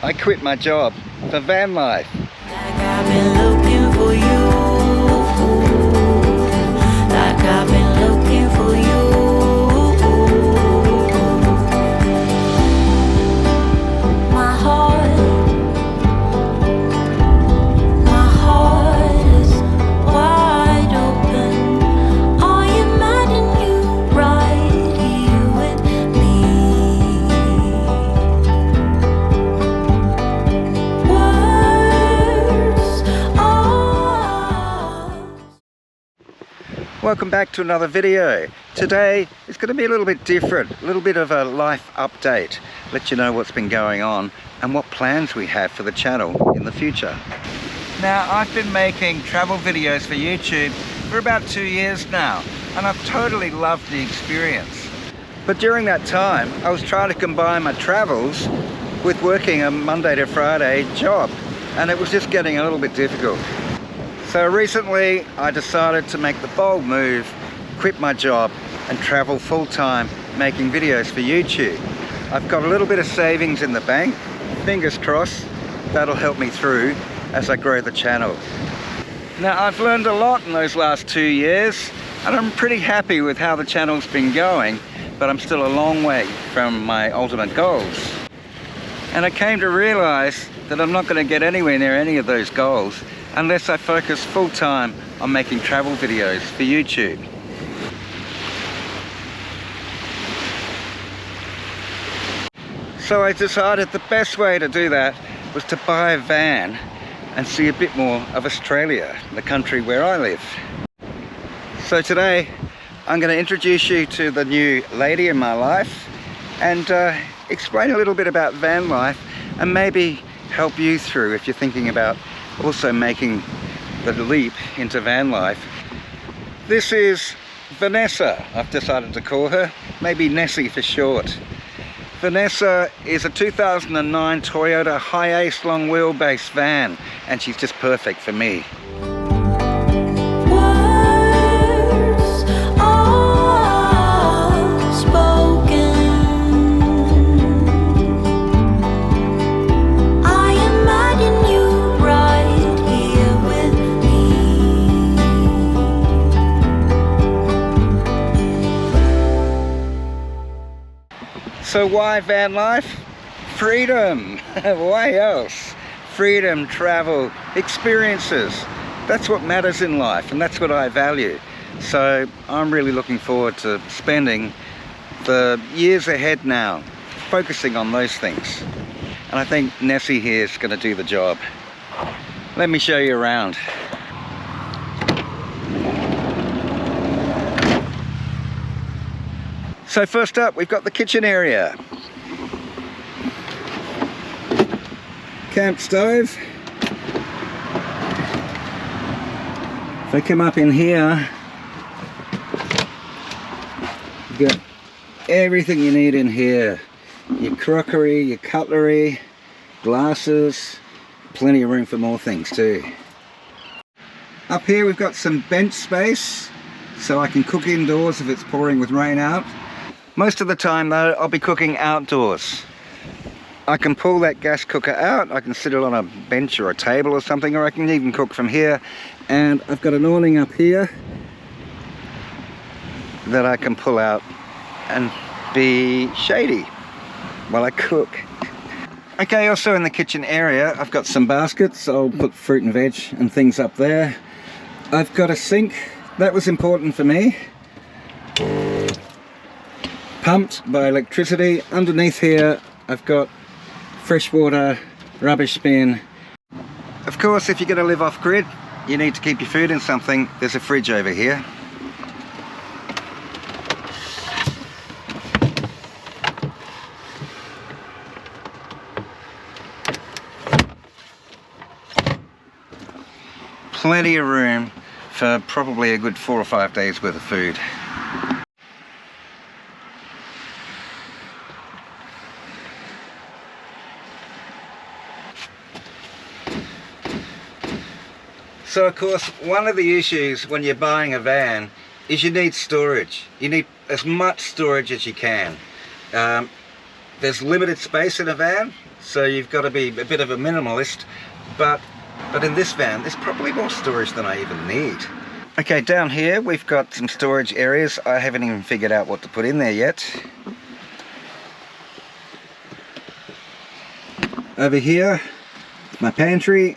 I quit my job for van life. Like I've been looking for you. Like I've been looking for you. My heart is wide open. I imagine you right here with me. Welcome back to another video. Today it's going to be a little bit different, a little bit of a life update, let you know what's been going on and what plans we have for the channel in the future. Now, I've been making travel videos for YouTube for about 2 years now, and I've totally loved the experience. But during that time I was trying to combine my travels with working a Monday to Friday job, and it was just getting a little bit difficult. So recently I decided to make the bold move, quit my job and travel full-time making videos for YouTube. I've got a little bit of savings in the bank, fingers crossed that'll help me through as I grow the channel. Now, I've learned a lot in those last 2 years and I'm pretty happy with how the channel's been going, but I'm still a long way from my ultimate goals. And I came to realize that I'm not going to get anywhere near any of those goals unless I focus full-time on making travel videos for YouTube. So I decided the best way to do that was to buy a van and see a bit more of Australia, the country where I live. So today I'm going to introduce you to the new lady in my life and explain a little bit about van life and maybe help you through if you're thinking about also making the leap into van life. This is Vanessa, I've decided to call her, maybe Nessy for short. Vanessa is a 2009 Toyota Hi-Ace long wheelbase van and she's just perfect for me. So why van life? Freedom! Why else? Freedom, travel, experiences. That's what matters in life and that's what I value. So I'm really looking forward to spending the years ahead now focusing on those things. And I think Nessy here is going to do the job. Let me show you around. So first up, we've got the kitchen area. Camp stove. If I come up in here, you've got everything you need in here. Your crockery, your cutlery, glasses, plenty of room for more things too. Up here we've got some bench space, so I can cook indoors if it's pouring with rain out. Most of the time though, I'll be cooking outdoors. I can pull that gas cooker out, I can sit it on a bench or a table or something, or I can even cook from here. And I've got an awning up here that I can pull out and be shady while I cook. Okay, also in the kitchen area, I've got some baskets. I'll put fruit and veg and things up there. I've got a sink, that was important for me. Pumped by electricity. Underneath here I've got freshwater, rubbish bin. Of course, if you're going to live off grid, you need to keep your food in something. There's a fridge over here. Plenty of room for probably a good 4 or 5 days worth of food. So of course, one of the issues when you're buying a van is you need storage. You need as much storage as you can. There's limited space in a van, so you've got to be a bit of a minimalist, but in this van there's probably more storage than I even need. Okay, down here we've got some storage areas. I haven't even figured out what to put in there yet. Over here, my pantry.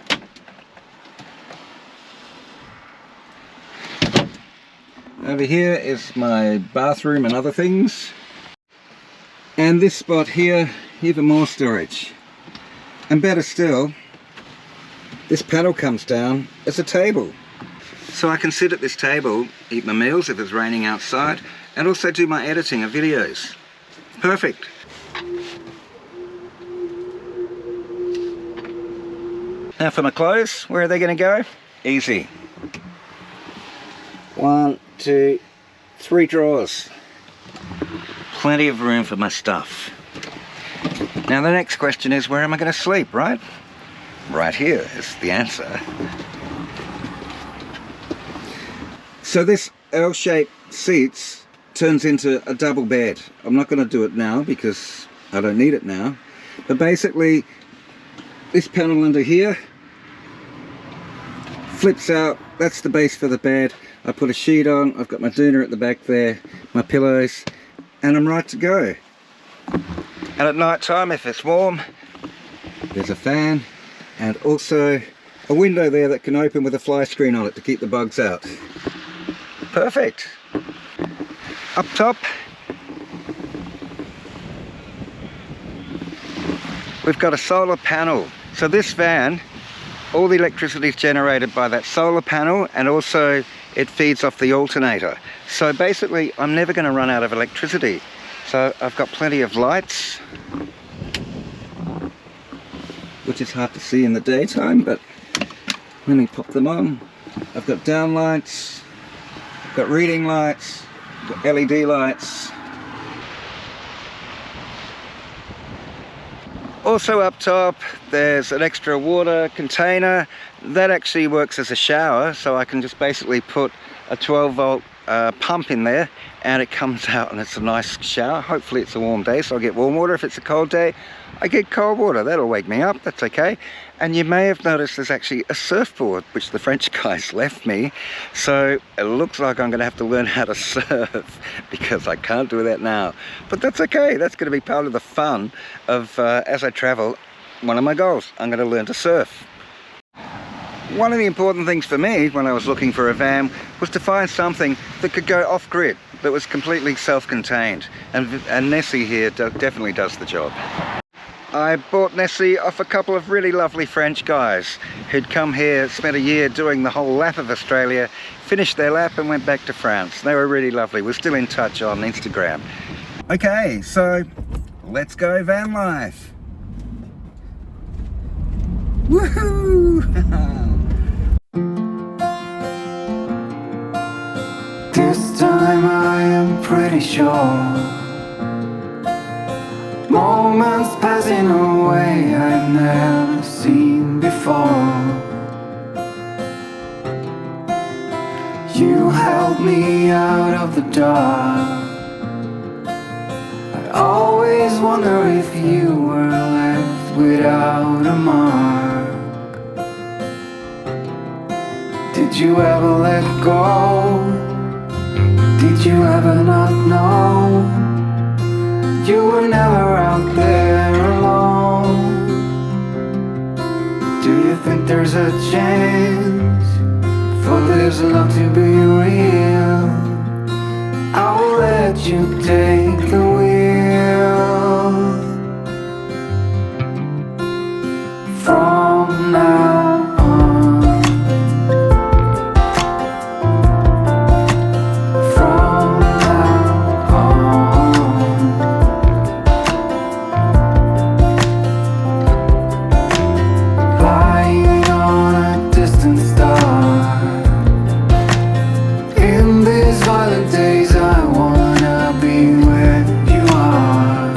Over here is my bathroom and other things. And this spot here, even more storage. And better still, this panel comes down as a table. So I can sit at this table, eat my meals if it's raining outside, and also do my editing of videos. Perfect. Now for my clothes, where are they going to go? Easy. 1, 2, 3 drawers. Plenty of room for my stuff. Now the next question is, where am I going to sleep, right? Right here is the answer. So this L-shaped seats turns into a double bed. I'm not going to do it now because I don't need it now. But basically, this panel under here flips out. That's the base for the bed. I put a sheet on. I've got my doona at the back there, my pillows, and I'm right to go. And at night time, if it's warm, there's a fan and also a window there that can open with a fly screen on it to keep the bugs out. Perfect. Up top, we've got a solar panel. So this van, all the electricity is generated by that solar panel, and also it feeds off the alternator. So basically I'm never going to run out of electricity. So I've got plenty of lights, which is hard to see in the daytime, but let me pop them on. I've got down lights, I've got reading lights, I've got LED lights. Also up top there's an extra water container that actually works as a shower, so I can just basically put a 12-volt pump in there and it comes out and it's a nice shower. Hopefully it's a warm day, so I'll get warm water. If it's a cold day, I get cold water. That'll wake me up, that's okay. And you may have noticed there's actually a surfboard which the French guys left me, so it looks like I'm gonna have to learn how to surf because I can't do that now. But that's okay, that's gonna be part of the fun of as I travel. One of my goals, I'm gonna learn to surf. One of the important things for me when I was looking for a van was to find something that could go off-grid, that was completely self-contained, and Nessy here definitely does the job. I bought Nessy off a couple of really lovely French guys who'd come here, spent a year doing the whole lap of Australia, finished their lap and went back to France. They were really lovely. We're still in touch on Instagram. Okay, so let's go van life. Woohoo! This time I am pretty sure moments passing away I've never seen before. You held me out of the dark. I always wonder if you were left without a mark. Did you ever let go? Did you ever not know? You were never out there alone. Do you think there's a chance for this love to be real? I will let you take the wheel. From now on. From now on. Lying on a distant star. In these violent days I wanna be where you are.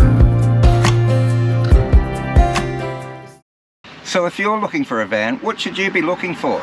So if you're looking for a van, what should you be looking for?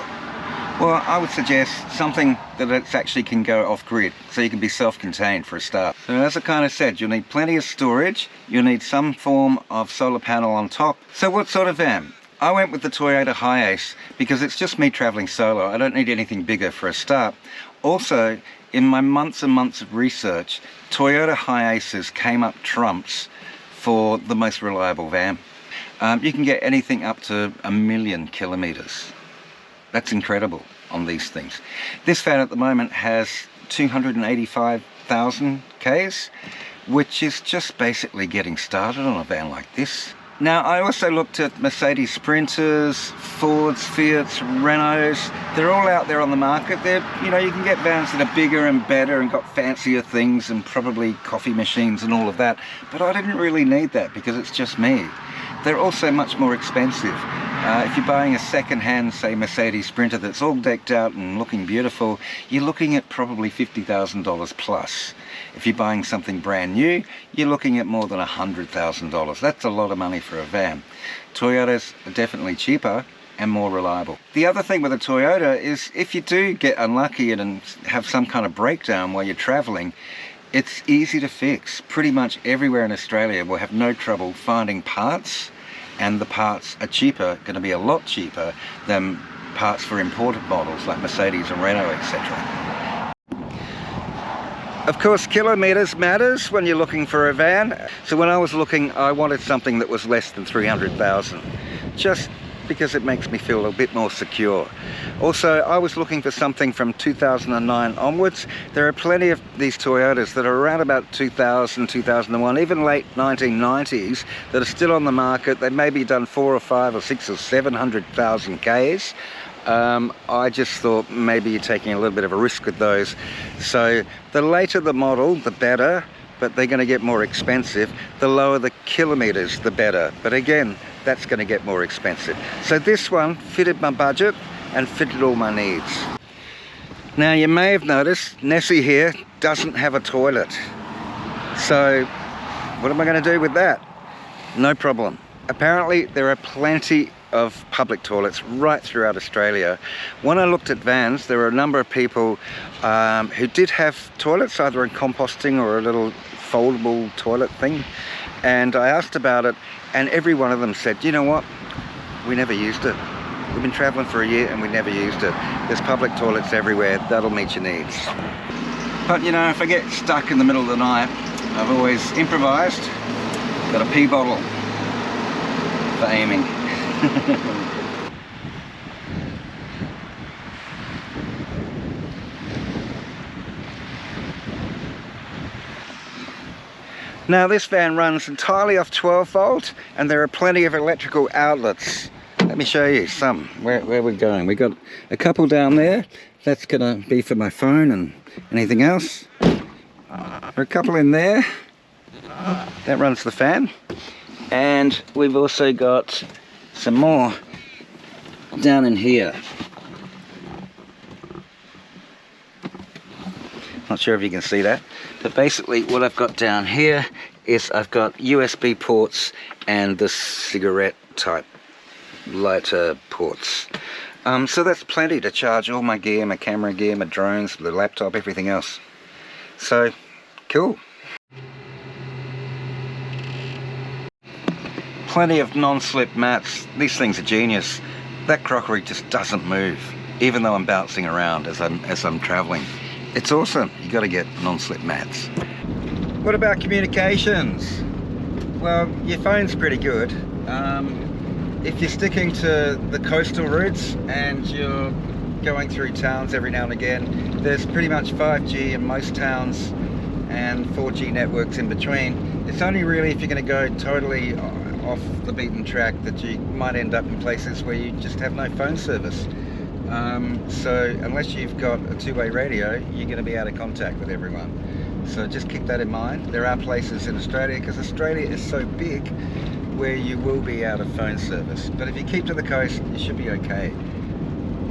Well, I would suggest something that it's actually can go off-grid, so you can be self-contained for a start. So as I kind of said, you'll need plenty of storage, you'll need some form of solar panel on top. So what sort of van? I went with the Toyota Hiace because it's just me traveling solo. I don't need anything bigger for a start. Also, in my months and months of research, Toyota Hiaces came up trumps for the most reliable van. You can get anything up to 1,000,000 kilometers. That's incredible on these things. This van at the moment has 285,000 Ks, which is just basically getting started on a van like this. Now, I also looked at Mercedes Sprinters, Fords, Fiats, Renaults. They're all out there on the market. You know, you can get vans that are bigger and better and got fancier things and probably coffee machines and all of that. But I didn't really need that because it's just me. They're also much more expensive. If you're buying a second-hand, say, Mercedes Sprinter that's all decked out and looking beautiful, you're looking at probably $50,000 plus. If you're buying something brand new, you're looking at more than $100,000. That's a lot of money for a van. Toyotas are definitely cheaper and more reliable. The other thing with a Toyota is if you do get unlucky and have some kind of breakdown while you're traveling, it's easy to fix. Pretty much everywhere in Australia will have no trouble finding parts, and the parts are cheaper, going to be a lot cheaper than parts for imported models like Mercedes and Renault, etc. Of course, kilometers matters when you're looking for a van. So when I was looking, I wanted something that was less than 300,000, just because it makes me feel a bit more secure. Also, I was looking for something from 2009 onwards. There are plenty of these Toyotas that are around about 2000, 2001, even late 1990s that are still on the market. They may be done 4 or 5 or 6 or 700,000 Ks. I just thought maybe you're taking a little bit of a risk with those. So the later the model, the better, but they're going to get more expensive. The lower the kilometers, the better. But again, that's going to get more expensive. So this one fitted my budget and fitted all my needs. Now you may have noticed Nessy here doesn't have a toilet. So what am I going to do with that? No problem. Apparently there are plenty of public toilets right throughout Australia. When I looked at vans, there were a number of people who did have toilets, either in composting or a little foldable toilet thing. And I asked about it, and every one of them said, you know what, we never used it. We've been traveling for a year and we never used it. There's public toilets everywhere, that'll meet your needs. But you know, if I get stuck in the middle of the night, I've always improvised, got a pee bottle for aiming. Now this van runs entirely off 12 volt and there are plenty of electrical outlets. Let me show you some, where we're going. We got a couple down there. That's gonna be for my phone and anything else. There are a couple in there. That runs the fan. And we've also got some more down in here. Not sure if you can see that, but basically what I've got down here is I've got USB ports and the cigarette type lighter ports. So that's plenty to charge all my gear, my camera gear, my drones, the laptop, everything else. So, cool. Plenty of non-slip mats. These things are genius. That crockery just doesn't move, even though I'm bouncing around as I'm traveling. It's awesome. You got to get non-slip mats. What about communications? Well, your phone's pretty good. If you're sticking to the coastal routes and you're going through towns every now and again, there's pretty much 5G in most towns and 4G networks in between. It's only really if you're going to go totally off the beaten track that you might end up in places where you just have no phone service. So unless you've got a two-way radio, you're going to be out of contact with everyone. So just keep that in mind. There are places in Australia, because Australia is so big, where you will be out of phone service. But if you keep to the coast, you should be okay.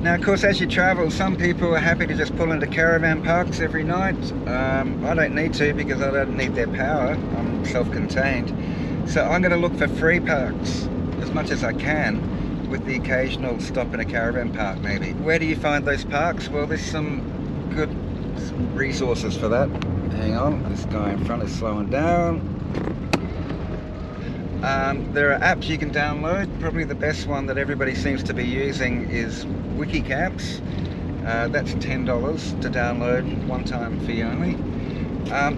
Now, of course, as you travel, some people are happy to just pull into caravan parks every night. I don't need to, because I don't need their power. I'm self-contained. So I'm going to look for free parks as much as I can, with the occasional stop in a caravan park maybe. Where do you find those parks? Well, there's some good resources for that. Hang on, this guy in front is slowing down. There are apps you can download. Probably the best one that everybody seems to be using is WikiCamps. That's $10 to download, one-time fee only.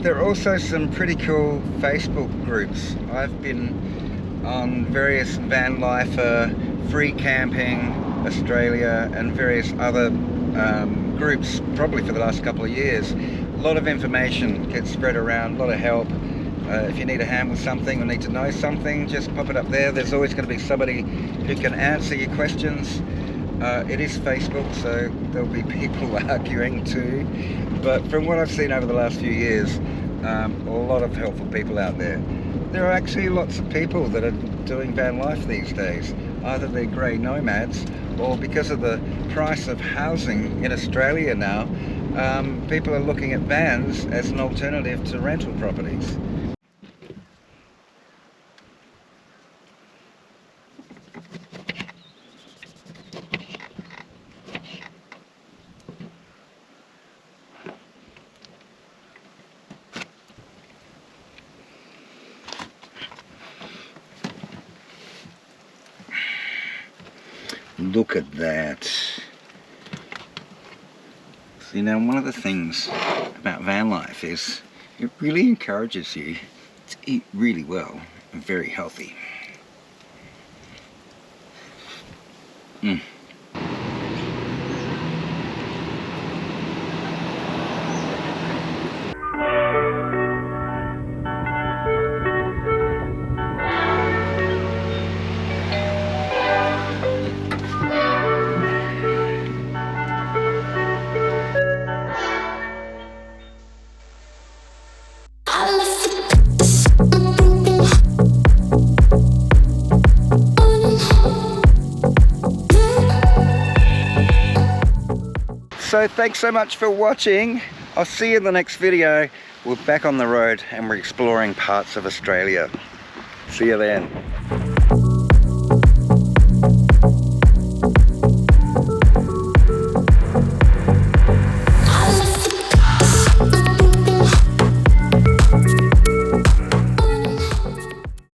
There are also some pretty cool Facebook groups. I've been on various van lifer, free camping Australia, and various other groups probably for the last couple of years. A lot of information gets spread around, a lot of help. If you need a hand with something or need to know something, just pop it up there. There's always going to be somebody who can answer your questions. It is Facebook, so there'll be people arguing too. But from what I've seen over the last few years, a lot of helpful people out there. There are actually lots of people that are doing van life these days. Either they're grey nomads, or because of the price of housing in Australia now, people are looking at vans as an alternative to rental properties. Look at that. See, now one of the things about van life is it really encourages you to eat really well and very healthy. So thanks so much for watching. I'll see you in the next video. We're back on the road and we're exploring parts of Australia. See you then.